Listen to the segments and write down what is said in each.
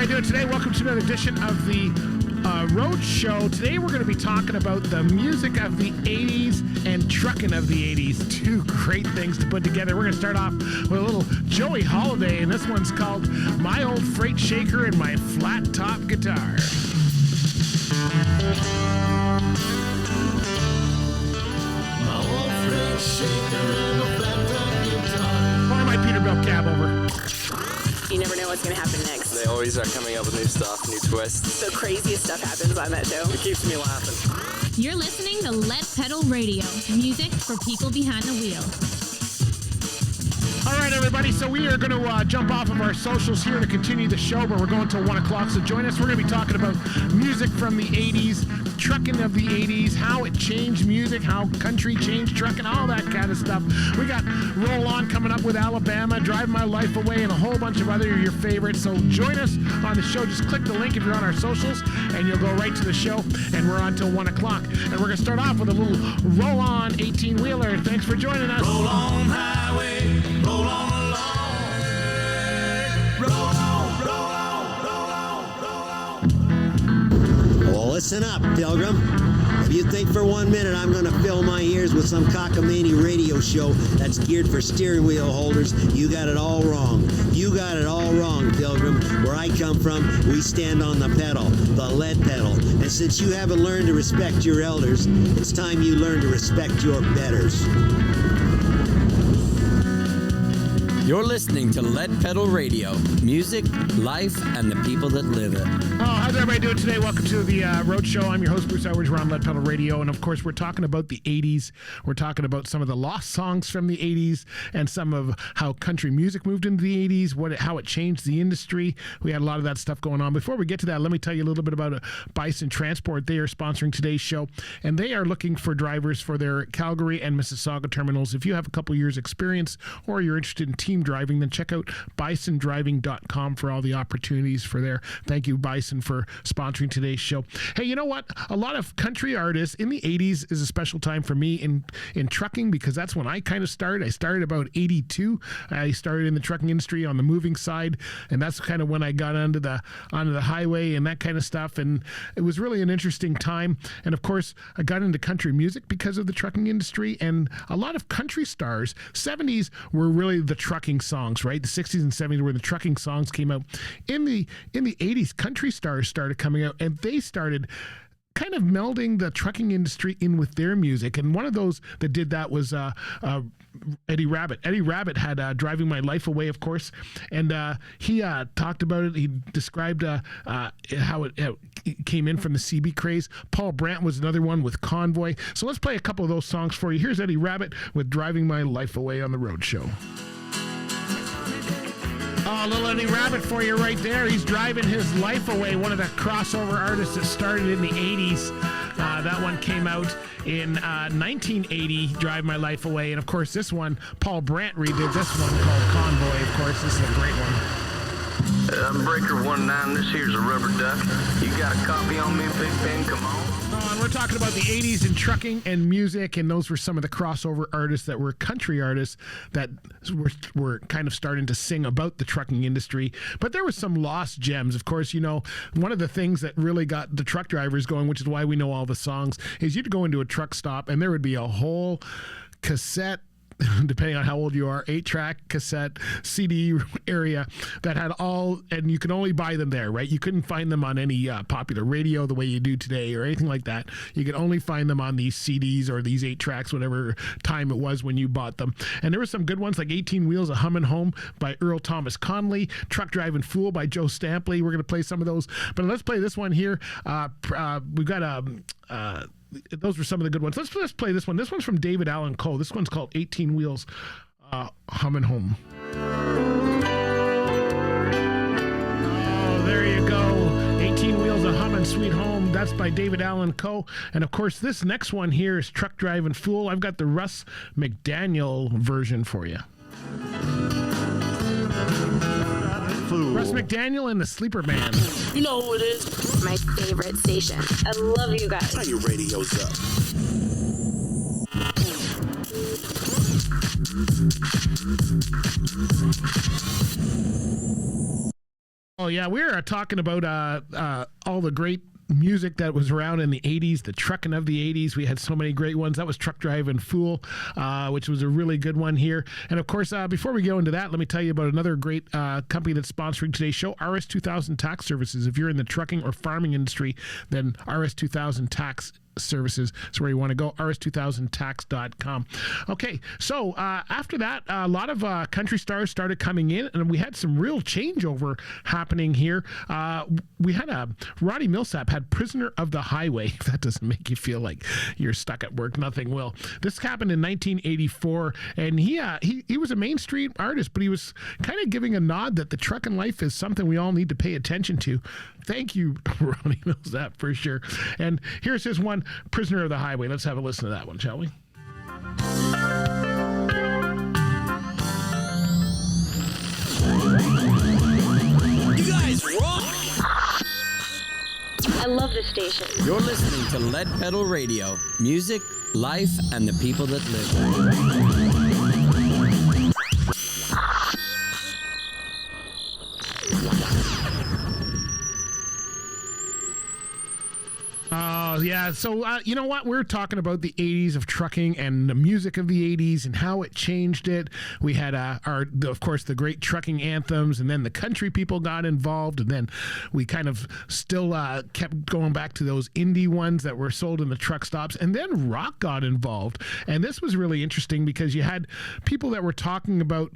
you doing today? Welcome to another edition of the Roadshow. Today we're going to be talking about the music of the 80s and trucking of the 80s. Two great things to put together. We're going to start off with a little Joey Holiday, and this one's called My Old Freight Shaker and My Flat Top Guitar. My old freight shaker and a flat top guitar. Or my Peterbilt cab over. You never know what's going to happen next. They always are coming up with new stuff, new twists. The craziest stuff happens on that show. It keeps me laughing. You're listening to Lead Pedal Radio, music for people behind the wheel. All right, everybody, so we are going to jump off of our socials here to continue the show, but we're going till 1 o'clock, so join us. We're going to be talking about music from the 80s, trucking of the 80s, how it changed music, how country changed trucking, all that kind of stuff. We got Roll On coming up with Alabama, Drive My Life Away, and a whole bunch of other your favorites. So join us on the show. Just click the link if you're on our socials, and you'll go right to the show, and we're on till 1 o'clock. And we're going to start off with a little Roll On 18-wheeler. Thanks for joining us. Roll on highway, roll on along. Roll on, roll on, roll on, roll on. Well, listen up, Pilgrim. If you think for 1 minute I'm going to fill my ears with some cockamamie radio show that's geared for steering wheel holders, you got it all wrong. You got it all wrong, Pilgrim. Where I come from, we stand on the pedal, the lead pedal. And since you haven't learned to respect your elders, it's time you learn to respect your betters. You're listening to Lead Pedal Radio, music, life, and the people that live it. Oh, how's everybody doing today? Welcome to the Roadshow. I'm your host, Bruce Outridge. We're on Lead Pedal Radio, and of course, we're talking about the 80s. We're talking about some of the lost songs from the 80s and some of how country music moved into the 80s, how it changed the industry. We had a lot of that stuff going on. Before we get to that, let me tell you a little bit about Bison Transport. They are sponsoring today's show, and they are looking for drivers for their Calgary and Mississauga terminals. If you have a couple years experience or you're interested in team driving, then check out bisondriving.com for all the opportunities for there. Thank you, Bison, for sponsoring today's show. Hey, you know what? A lot of country artists in the 80s is a special time for me in trucking, because that's when I kind of started. I started about 82. I started in the trucking industry on the moving side, and that's kind of when I got onto the highway and that kind of stuff, and it was really an interesting time. And of course, I got into country music because of the trucking industry, and a lot of country stars. 70s were really the trucking songs, right? The 60s and 70s where the trucking songs came out. In the 80s, country stars started coming out, and they started kind of melding the trucking industry in with their music. And one of those that did that was Eddie Rabbitt. Eddie Rabbitt had Driving My Life Away, of course, and he talked about it. He described how it came in from the CB craze. Paul Brandt was another one with Convoy. So let's play a couple of those songs for you. Here's Eddie Rabbitt with Driving My Life Away on the Roadshow. Oh, little Eddie Rabbitt for you right there. He's driving his life away. One of the crossover artists that started in the 80s. That one came out in 1980, Drive My Life Away. And, of course, this one, Paul Brandt redid this one called Convoy. Of course, this is a great one. I'm Breaker 19, this here's a rubber duck. You got a copy on me, Big Ben? Come on. And we're talking about the 80s and trucking and music, and those were some of the crossover artists that were country artists that were kind of starting to sing about the trucking industry. But there were some lost gems. Of course, you know, one of the things that really got the truck drivers going, which is why we know all the songs, is you'd go into a truck stop and there would be a whole cassette, depending on how old you are, 8-track, cassette, CD area that had all, and you could only buy them there, right? You couldn't find them on any popular radio the way you do today or anything like that. You could only find them on these CDs or these 8-tracks, whatever time it was when you bought them. And there were some good ones like 18 Wheels, A Hummin' Home by Earl Thomas Conley, Truck Driving Fool by Joe Stampley. We're going to play some of those, but let's play this one here. We've got those were some of the good ones. Let's play this one. This one's from David Allan Coe. This one's called 18 Wheels, Hummin' Home. Oh, there you go. 18 Wheels, A Hummin' Sweet Home. That's by David Allan Coe. And of course, this next one here is Truck Driving Fool. I've got the Russ McDaniel version for you. Russ McDaniel and the Sleeper Band. You know who it is. My favorite station. I love you guys. Turn your radios up. Oh, yeah. We're talking about all the great music that was around in the 80s, the trucking of the 80s. We had so many great ones. That was Truck Driving Fool, which was a really good one here. And of course, before we go into that, let me tell you about another great company that's sponsoring today's show, RS2000 Tax Services. If you're in the trucking or farming industry, then RS2000 Tax Services is where you want to go, rs2000tax.com. Okay, so after that, a lot of country stars started coming in, and we had some real changeover happening here. We had Roddy Millsap had Prisoner of the Highway. If that doesn't make you feel like you're stuck at work, nothing will. This happened in 1984, and he was a mainstream artist, but he was kind of giving a nod that the trucking life is something we all need to pay attention to. Thank you, Roddy Millsap, for sure. And here's his one, Prisoner of the Highway. Let's have a listen to that one, shall we? You guys rock! I love this station. You're listening to Lead Pedal Radio. Music, life, and the people that live. Yeah, so you know what? We're talking about the 80s of trucking and the music of the 80s and how it changed it. We had, of course, the great trucking anthems, and then the country people got involved, and then we kind of still kept going back to those indie ones that were sold in the truck stops, and then rock got involved. And this was really interesting because you had people that were talking about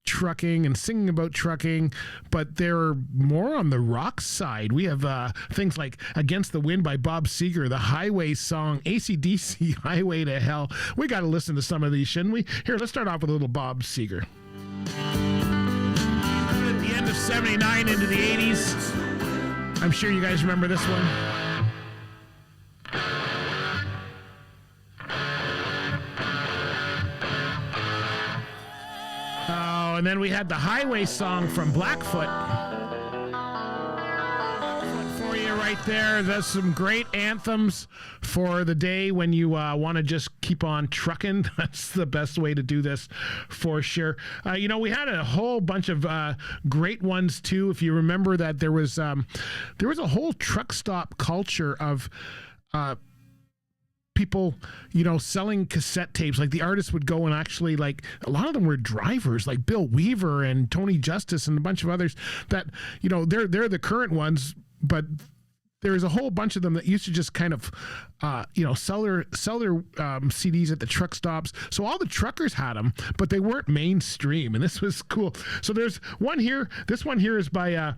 trucking and singing about trucking, but they're more on the rock side. We have things like Against the Wind by Bob Seger, the Highway song, AC/DC, Highway to Hell. We got to listen to some of these, shouldn't we? Here, let's start off with a little Bob Seger. At the end of 79 into the 80s. I'm sure you guys remember this one. And then we had the Highway song from Blackfoot. For you right there. There's some great anthems for the day when you want to just keep on trucking. That's the best way to do this for sure. We had a whole bunch of great ones too. If you remember that there was a whole truck stop culture of people, selling cassette tapes. Like the artists would go and actually, like, a lot of them were drivers, like Bill Weaver and Tony Justice and a bunch of others that, they're the current ones, but there's a whole bunch of them that used to just kind of, sell their CDs at the truck stops. So all the truckers had them, but they weren't mainstream, and this was cool. So there's one here. This one here is by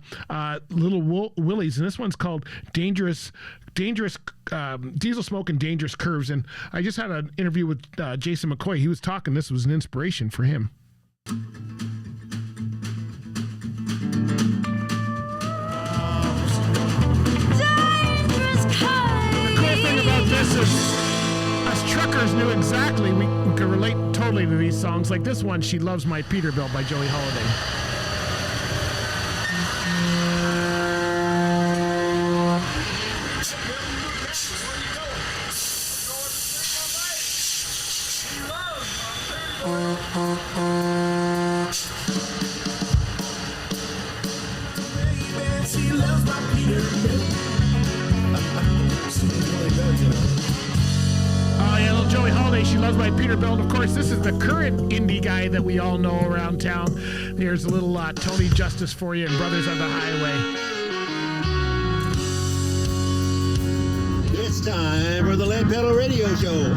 Little Willies, and this one's called Dangerous Diesel Smoke and Dangerous Curves. And I just had an interview with Jason McCoy. He was talking. This was an inspiration for him. This is, us truckers knew exactly, we could relate totally to these songs. Like this one, She Loves My Peterbilt by Joey Holiday. She loves my Peterbilt. Oh yeah, little Joey Holiday, She Loves My Peterbilt. Of course, this is the current indie guy that we all know around town. Here's a little Tony Justice for you and Brothers on the Highway. It's time for the Lead Pedal Radio Show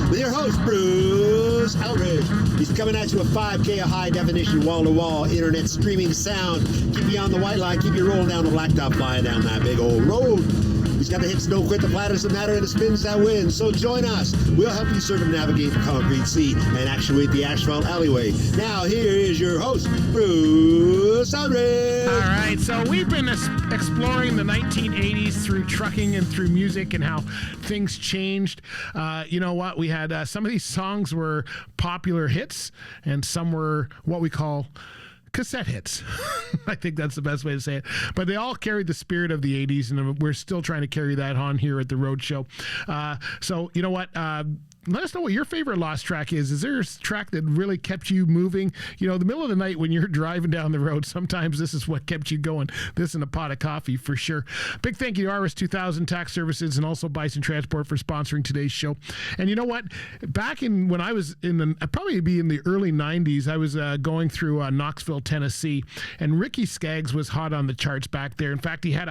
with your host, Bruce Outridge. He's coming at you with 5K of high-definition, wall-to-wall internet streaming sound. Keep you on the white line, keep you rolling down the blacktop, flying down that big old road. He's got the hits, don't quit, the platters that matter, and the spins that win. So join us. We'll help you circumnavigate the concrete sea and actuate the asphalt alleyway. Now, here is your host, Bruce Outridge. All right, so we've been exploring the 1980s through trucking and through music and how things changed. You know what? We had some of these songs were popular hits, and some were what we call cassette hits. I think that's the best way to say it. But they all carried the spirit of the 80s, and we're still trying to carry that on here at the Roadshow. So, you know what? let us know what your favorite Lost track is. Is there a track that really kept you moving? You know, the middle of the night when you're driving down the road, sometimes this is what kept you going. This and a pot of coffee for sure. Big thank you to RS2000 Tax Services and also Bison Transport for sponsoring today's show. And you know what? Back in when I was I'd probably be in the early 90s, I was going through Knoxville, Tennessee, and Ricky Skaggs was hot on the charts back there. In fact, he had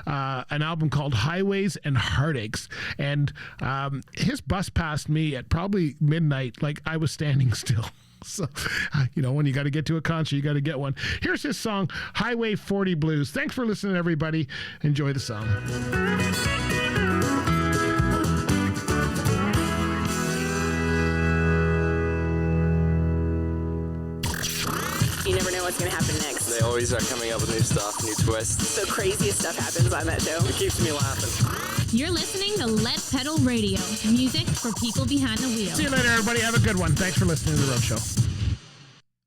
an album called Highways and Heartaches, and his bus passed me at probably midnight, like I was standing still. So, you know, when you got to get to a concert, you got to get one. Here's his song, Highway 40 Blues. Thanks for listening, everybody. Enjoy the song. You never know what's going to happen next. They always are coming up with new stuff, new twists. The craziest stuff happens on that show. It keeps me laughing. You're listening to Lead Pedal Radio, music for people behind the wheel. See you later, everybody. Have a good one. Thanks for listening to The Roadshow.